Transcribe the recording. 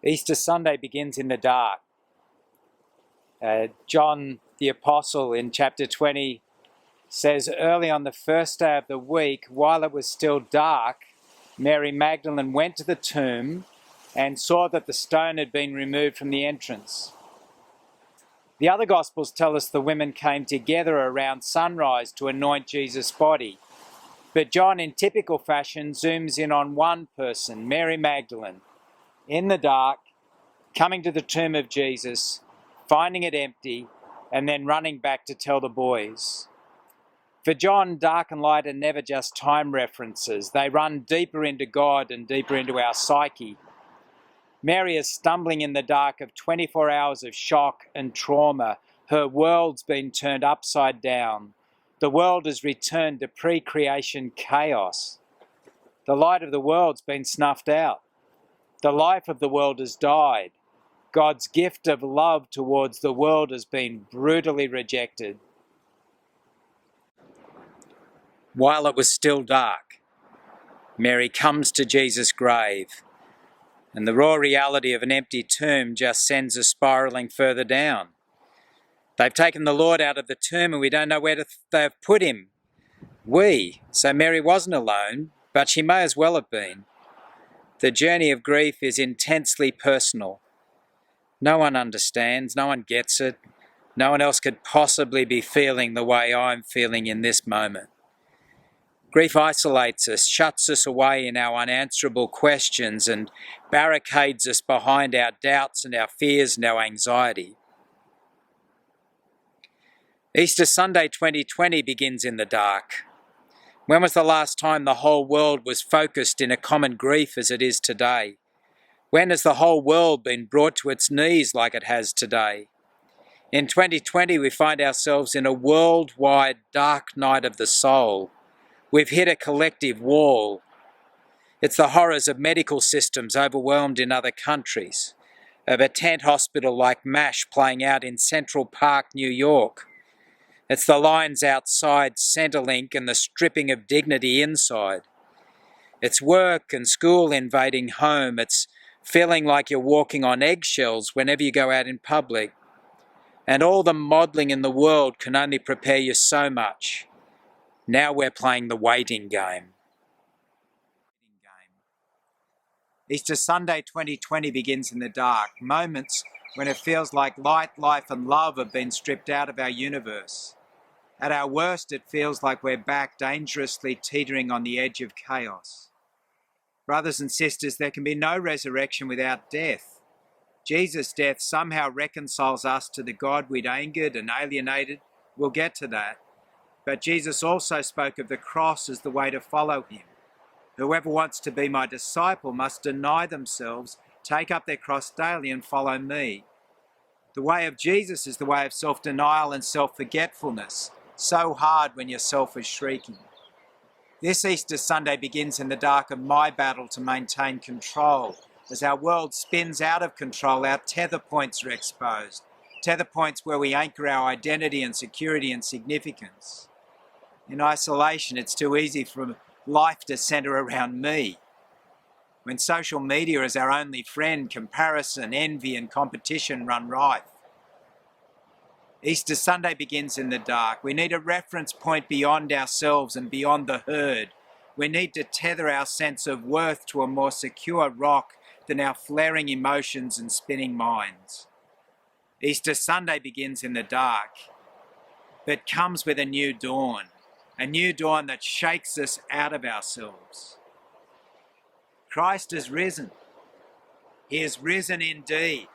Easter Sunday begins in the dark. John the Apostle in chapter 20 says, early on the first day of the week, while it was still dark, Mary Magdalene went to the tomb and saw that the stone had been removed from the entrance. The other Gospels tell us the women came together around sunrise to anoint Jesus' body. But John, in typical fashion, zooms in on one person, Mary Magdalene, in the dark, coming to the tomb of Jesus, finding it empty, and then running back to tell the boys. For John, dark and light are never just time references. They run deeper into God and deeper into our psyche. Mary is stumbling in the dark of 24 hours of shock and trauma. Her world's been turned upside down. The world has returned to pre-creation chaos. The light of the world's been snuffed out. The life of the world has died. God's gift of love towards the world has been brutally rejected. While it was still dark, Mary comes to Jesus' grave, and the raw reality of an empty tomb just sends us spiralling further down. They've taken the Lord out of the tomb and we don't know where they've put him. So Mary wasn't alone, but she may as well have been. The journey of grief is intensely personal. No one understands, no one gets it. No one else could possibly be feeling the way I'm feeling in this moment. Grief isolates us, shuts us away in our unanswerable questions and barricades us behind our doubts and our fears and our anxiety. Easter Sunday 2020 begins in the dark. When was the last time the whole world was focused in a common grief as it is today? When has the whole world been brought to its knees like it has today? In 2020, we find ourselves in a worldwide dark night of the soul. We've hit a collective wall. It's the horrors of medical systems overwhelmed in other countries, of a tent hospital like MASH playing out in Central Park, New York. It's the lines outside Centrelink and the stripping of dignity inside. It's work and school invading home. It's feeling like you're walking on eggshells whenever you go out in public. And all the modelling in the world can only prepare you so much. Now we're playing the waiting game. Easter Sunday 2020 begins in the dark, moments when it feels like light, life and love have been stripped out of our universe. At our worst, it feels like we're back dangerously teetering on the edge of chaos. Brothers and sisters, there can be no resurrection without death. Jesus' death somehow reconciles us to the God we'd angered and alienated. We'll get to that. But Jesus also spoke of the cross as the way to follow him. Whoever wants to be my disciple must deny themselves, take up their cross daily and follow me. The way of Jesus is the way of self-denial and self-forgetfulness. So hard when yourself is shrieking. This Easter Sunday begins in the dark of my battle to maintain control. As our world spins out of control, our tether points are exposed. Tether points where we anchor our identity and security and significance. In isolation, it's too easy for life to centre around me. When social media is our only friend, comparison, envy and competition run rife. Easter Sunday begins in the dark. We need a reference point beyond ourselves and beyond the herd. We need to tether our sense of worth to a more secure rock than our flaring emotions and spinning minds. Easter Sunday begins in the dark, but comes with a new dawn that shakes us out of ourselves. Christ is risen. He is risen indeed.